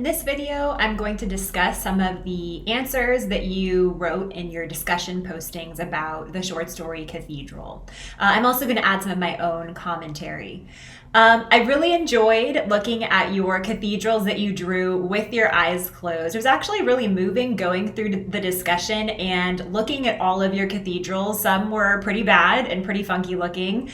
In this video, I'm going to discuss some of the answers that you wrote in your discussion postings about the short story Cathedral. I'm also going to add some of my own commentary. I really enjoyed looking at your cathedrals that you drew with your eyes closed. It was actually really moving going through the discussion and looking at all of your cathedrals. Some were pretty bad and pretty funky looking.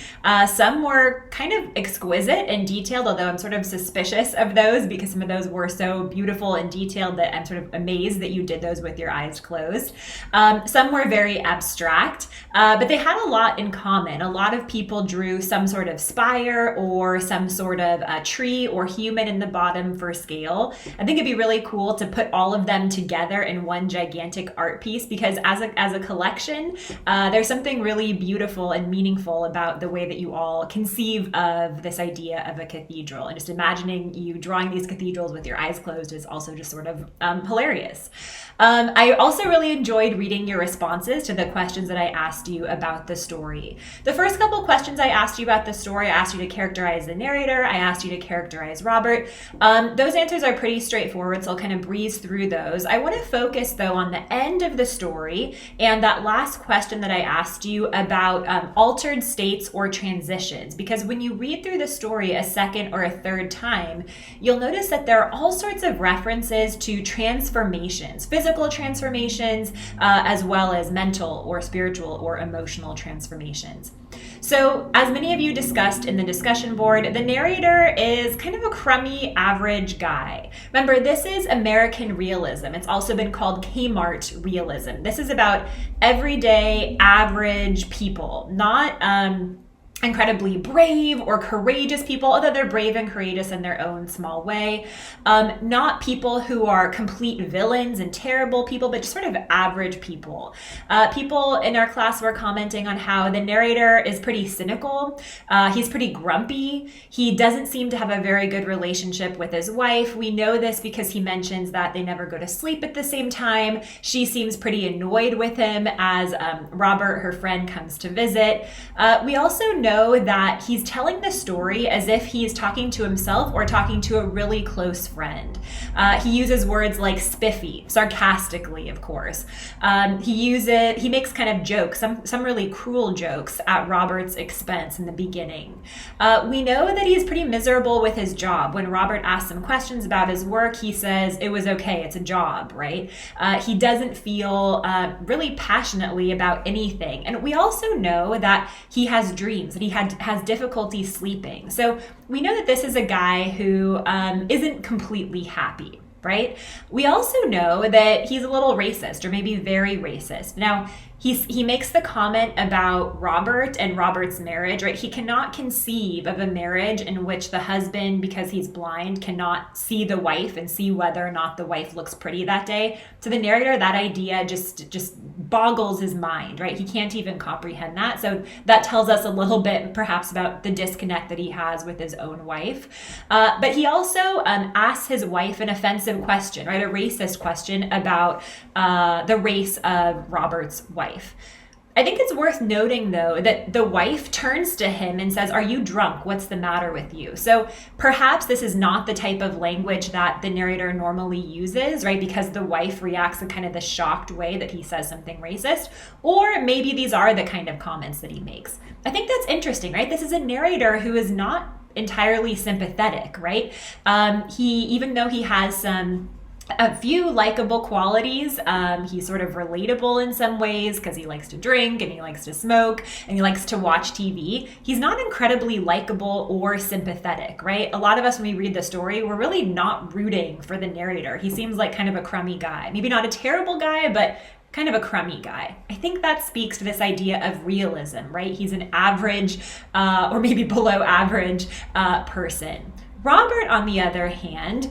Some were kind of exquisite and detailed, although I'm sort of suspicious of those because some of those were so beautiful and detailed that I'm sort of amazed that you did those with your eyes closed. Some were very abstract, but they had a lot in common. A lot of people drew some sort of spire or some sort of tree or human in the bottom for scale. I think it'd be really cool to put all of them together in one gigantic art piece because as a collection, there's something really beautiful and meaningful about the way that you all conceive of this idea of a cathedral. And just imagining you drawing these cathedrals with your eyes closed is also just sort of hilarious. I also really enjoyed reading your responses to the questions that I asked you about the story. The first couple questions I asked you about the story, I asked you to characterize the narrator, I asked you to characterize Robert. Those answers are pretty straightforward, so I'll kind of breeze through those. I want to focus, though, on the end of the story and that last question that I asked you about altered states or transitions, because when you read through the story a second or a third time, you'll notice that there are all sorts of references to transformations, physical transformations, as well as mental or spiritual or emotional transformations. So, as many of you discussed in the discussion board, the narrator is kind of a crummy, average guy. Remember, this is American realism. It's also been called Kmart realism. This is about everyday, average people, not incredibly brave or courageous people, although they're brave and courageous in their own small way. Not people who are complete villains and terrible people, but just sort of average people. People in our class were commenting on how the narrator is pretty cynical. He's pretty grumpy. He doesn't seem to have a very good relationship with his wife. We know this because he mentions that they never go to sleep at the same time. She seems pretty annoyed with him as Robert, her friend, comes to visit. We also know that he's telling the story as if he's talking to himself or talking to a really close friend. He uses words like spiffy, sarcastically, of course. He makes kind of jokes, some really cruel jokes at Robert's expense in the beginning. We know that he's pretty miserable with his job. When Robert asks him questions about his work, he says, it was okay, it's a job, right? He doesn't feel really passionately about anything. And we also know that he has dreams, that he has difficulty sleeping. So we know that this is a guy who isn't completely happy, right? We also know that he's a little racist, or maybe very racist. Now, he makes the comment about Robert and Robert's marriage, right? He cannot conceive of a marriage in which the husband, because he's blind, cannot see the wife and see whether or not the wife looks pretty that day. To the narrator, that idea just boggles his mind, right? He can't even comprehend that. So that tells us a little bit perhaps about the disconnect that he has with his own wife. But he also asks his wife an offensive question, right? A racist question about the race of Robert's wife. I think it's worth noting, though, that the wife turns to him and says, "Are you drunk? What's the matter with you?" So perhaps this is not the type of language that the narrator normally uses, right? Because the wife reacts in kind of the shocked way that he says something racist. Or maybe these are the kind of comments that he makes. I think that's interesting, right? This is a narrator who is not entirely sympathetic, right? Even though he has a few likable qualities. He's sort of relatable in some ways because he likes to drink and he likes to smoke and he likes to watch TV. He's not incredibly likable or sympathetic, right? A lot of us, when we read the story, we're really not rooting for the narrator. He seems like kind of a crummy guy. Maybe not a terrible guy, but kind of a crummy guy. I think that speaks to this idea of realism, right? He's an average or maybe below average person. Robert, on the other hand,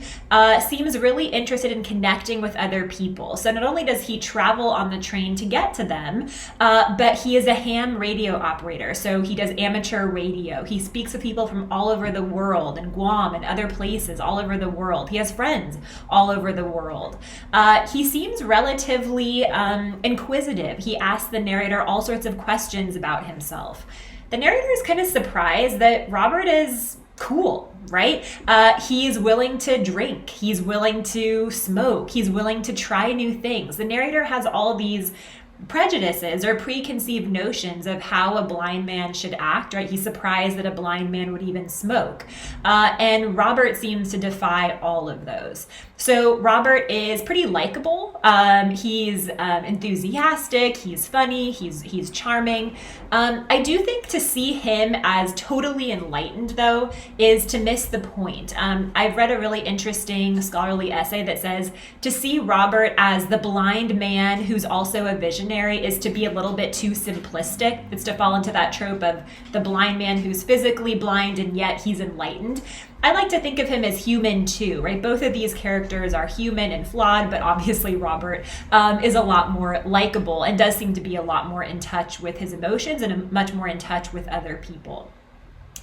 seems really interested in connecting with other people. So not only does he travel on the train to get to them, but he is a ham radio operator. So he does amateur radio. He speaks with people from all over the world, in Guam and other places all over the world. He has friends all over the world. He seems relatively inquisitive. He asks the narrator all sorts of questions about himself. The narrator is kind of surprised that Robert is cool, right? He's willing to drink. He's willing to smoke. He's willing to try new things. The narrator has all these prejudices or preconceived notions of how a blind man should act, right? He's surprised that a blind man would even smoke. And Robert seems to defy all of those. So Robert is pretty likable. He's enthusiastic. He's funny. He's charming. I do think to see him as totally enlightened, though, is to miss the point. I've read a really interesting scholarly essay that says to see Robert as the blind man who's also a visionary is to be a little bit too simplistic. It's to fall into that trope of the blind man who's physically blind and yet he's enlightened. I like to think of him as human too, right? Both of these characters are human and flawed, but obviously Robert is a lot more likable and does seem to be a lot more in touch with his emotions and much more in touch with other people.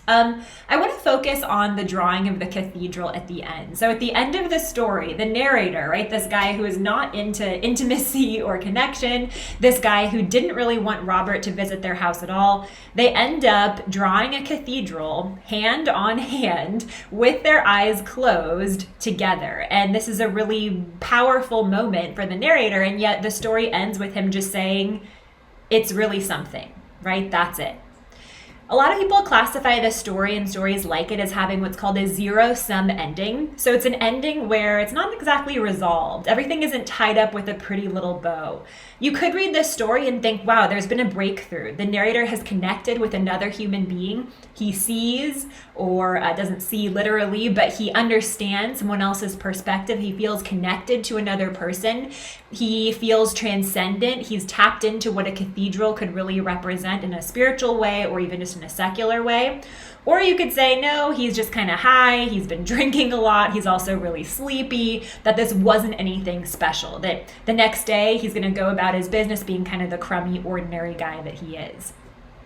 I want to focus on the drawing of the cathedral at the end. So at the end of the story, the narrator, right, this guy who is not into intimacy or connection, this guy who didn't really want Robert to visit their house at all, they end up drawing a cathedral hand on hand with their eyes closed together. And this is a really powerful moment for the narrator, and yet the story ends with him just saying, it's really something, right? That's it. A lot of people classify this story and stories like it as having what's called a zero-sum ending. So it's an ending where it's not exactly resolved. Everything isn't tied up with a pretty little bow. You could read this story and think, wow, there's been a breakthrough. The narrator has connected with another human being. He sees, or doesn't see literally, but he understands someone else's perspective. He feels connected to another person. He feels transcendent. He's tapped into what a cathedral could really represent in a spiritual way or even just in a secular way. Or you could say, no, he's just kind of high, he's been drinking a lot, he's also really sleepy, that this wasn't anything special, that the next day he's going to go about his business being kind of the crummy, ordinary guy that he is.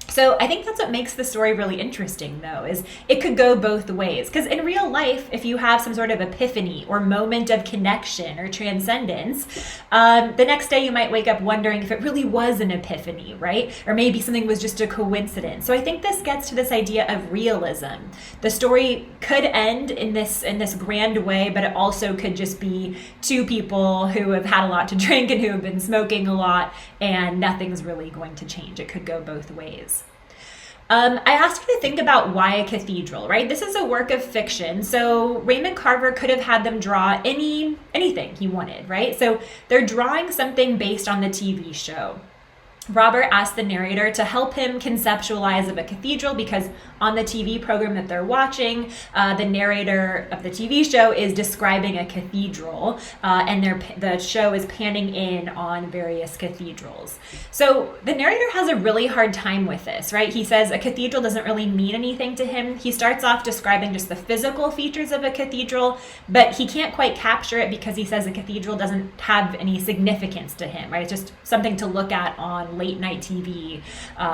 So I think that's what makes the story really interesting, though, is it could go both ways. Because in real life, if you have some sort of epiphany or moment of connection or transcendence, the next day you might wake up wondering if it really was an epiphany, right? Or maybe something was just a coincidence. So I think this gets to this idea of realism. The story could end in this grand way, but it also could just be two people who have had a lot to drink and who have been smoking a lot, and nothing's really going to change. It could go both ways. I asked you to think about why a cathedral, right? This is a work of fiction, so Raymond Carver could have had them draw anything he wanted, right? So they're drawing something based on the TV show. Robert asked the narrator to help him conceptualize of a cathedral because on the TV program that they're watching, the narrator of the TV show is describing a cathedral, and the show is panning in on various cathedrals. So the narrator has a really hard time with this, right? He says a cathedral doesn't really mean anything to him. He starts off describing just the physical features of a cathedral, but he can't quite capture it because he says a cathedral doesn't have any significance to him, right? It's just something to look at on late night TV,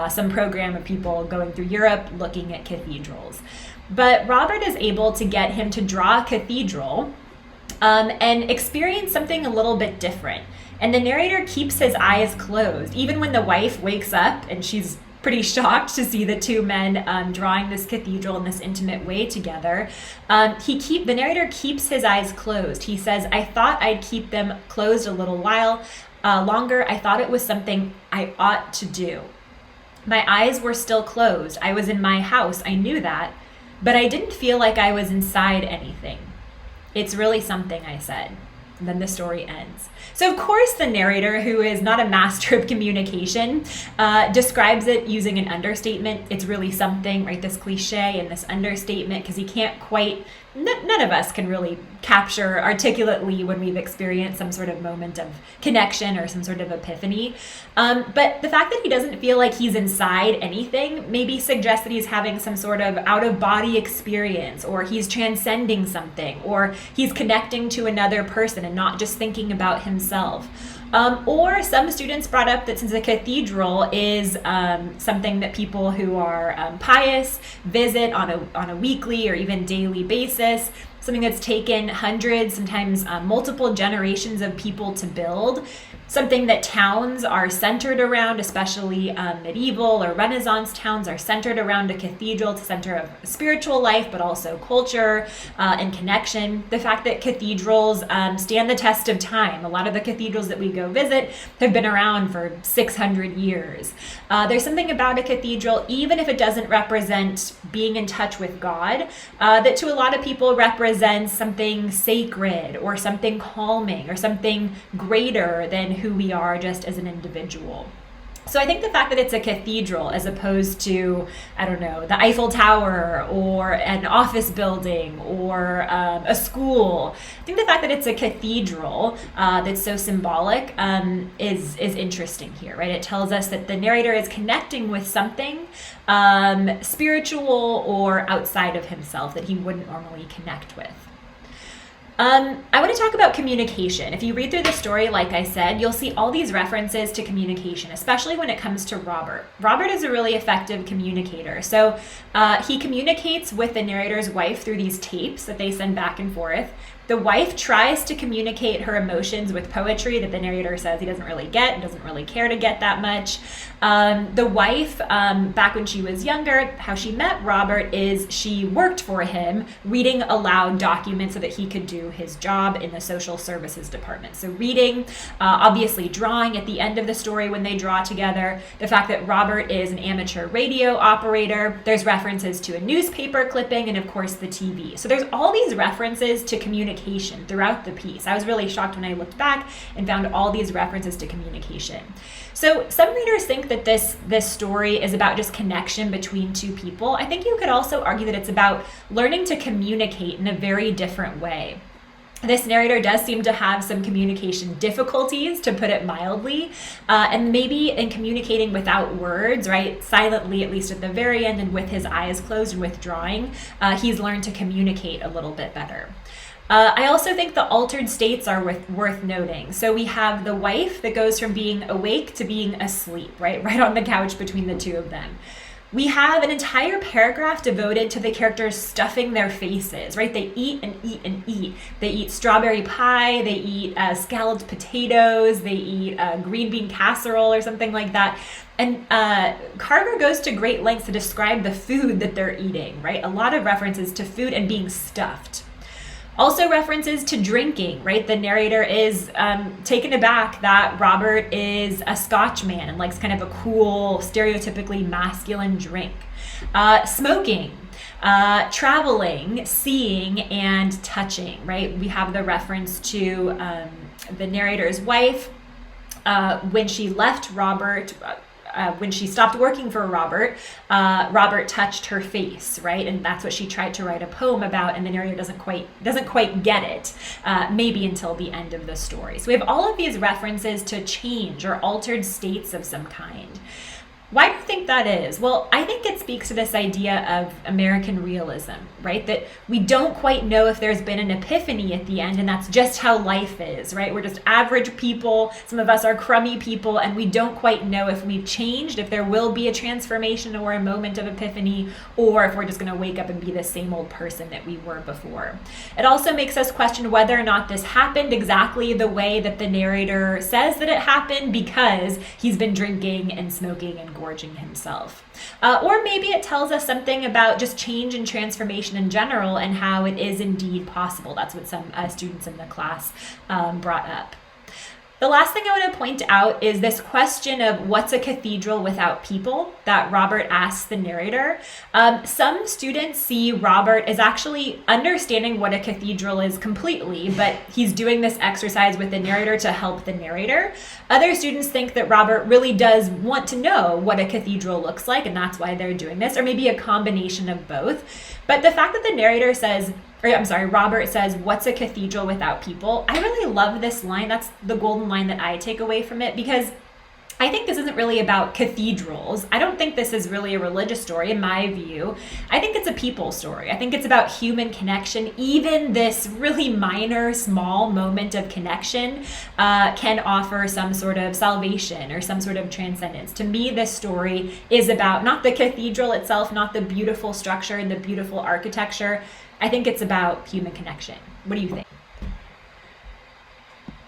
some program of people going through Europe looking at cathedrals. But Robert is able to get him to draw a cathedral and experience something a little bit different. And the narrator keeps his eyes closed, even when the wife wakes up and she's pretty shocked to see the two men drawing this cathedral in this intimate way together. The narrator keeps his eyes closed. He says, I thought I'd keep them closed a little while longer. I thought it was something I ought to do. My eyes were still closed. I was in my house. I knew that, but I didn't feel like I was inside anything. It's really something, I said. And then the story ends. So of course the narrator, who is not a master of communication, describes it using an understatement. It's really something, right? This cliche and this understatement, because he can't quite, none of us can really capture articulately when we've experienced some sort of moment of connection or some sort of epiphany. But the fact that he doesn't feel like he's inside anything maybe suggests that he's having some sort of out-of-body experience, or he's transcending something, or he's connecting to another person and not just thinking about himself. Or some students brought up that since a cathedral is something that people who are pious visit on a weekly or even daily basis, something that's taken hundreds, sometimes multiple generations of people to build, something that towns are centered around, especially medieval or Renaissance towns are centered around a cathedral. It's a center of spiritual life, but also culture and connection. The fact that cathedrals stand the test of time. A lot of the cathedrals that we go visit have been around for 600 years. There's something about a cathedral, even if it doesn't represent being in touch with God, that to a lot of people represents something sacred or something calming or something greater than who we are just as an individual. So I think the fact that it's a cathedral as opposed to, I don't know, the Eiffel Tower or an office building or a school, I think the fact that it's a cathedral that's so symbolic is interesting here, right? It tells us that the narrator is connecting with something spiritual or outside of himself that he wouldn't normally connect with. I want to talk about communication. If you read through the story, like I said, you'll see all these references to communication, especially when it comes to Robert. Robert is a really effective communicator. So he communicates with the narrator's wife through these tapes that they send back and forth. The wife tries to communicate her emotions with poetry that the narrator says he doesn't really get and doesn't really care to get that much. The wife, back when she was younger, how she met Robert is she worked for him, reading aloud documents so that he could do his job in the social services department. So reading, obviously drawing at the end of the story when they draw together, the fact that Robert is an amateur radio operator, there's references to a newspaper clipping, and of course the TV. So there's all these references to communication throughout the piece. I was really shocked when I looked back and found all these references to communication. So some readers think that this story is about just connection between two people. I think you could also argue that it's about learning to communicate in a very different way. This narrator does seem to have some communication difficulties, to put it mildly, and maybe in communicating without words, right, silently, at least at the very end, and with his eyes closed and withdrawing, he's learned to communicate a little bit better. I also think the altered states are worth noting. So we have the wife that goes from being awake to being asleep, right on the couch between the two of them. We have an entire paragraph devoted to the characters stuffing their faces, right? They eat and eat and eat. They eat strawberry pie, they eat scalloped potatoes, they eat green bean casserole or something like that. And Carver goes to great lengths to describe the food that they're eating, right? A lot of references to food and being stuffed. Also references to drinking, right? The narrator is taken aback that Robert is a Scotchman and likes kind of a cool, stereotypically masculine drink. Smoking, traveling, seeing, and touching, right? We have the reference to the narrator's wife when she left Robert. When she stopped working for Robert, Robert touched her face, right? And that's what she tried to write a poem about, and the narrator doesn't quite get it, maybe until the end of the story. So we have all of these references to change or altered states of some kind. Why do you think that is? Well, I think it speaks to this idea of American realism, right? That we don't quite know if there's been an epiphany at the end, and that's just how life is, right? We're just average people. Some of us are crummy people, and we don't quite know if we've changed, if there will be a transformation or a moment of epiphany, or if we're just going to wake up and be the same old person that we were before. It also makes us question whether or not this happened exactly the way that the narrator says that it happened, because he's been drinking and smoking and gorging himself. Or maybe it tells us something about just change and transformation in general and how it is indeed possible. That's what some students in the class brought up. The last thing I want to point out is this question of what's a cathedral without people that Robert asks the narrator. Some students see Robert as actually understanding what a cathedral is completely, but he's doing this exercise with the narrator to help the narrator. Other students think that Robert really does want to know what a cathedral looks like, and that's why they're doing this, or maybe a combination of both. But the fact that the narrator says, Robert says, what's a cathedral without people? I really love this line. That's the golden line that I take away from it, because I think this isn't really about cathedrals. I don't think this is really a religious story, in my view. I think it's a people story. I think it's about human connection. Even this really minor, small moment of connection can offer some sort of salvation or some sort of transcendence. To me, this story is about not the cathedral itself, not the beautiful structure and the beautiful architecture. I think it's about human connection. What do you think?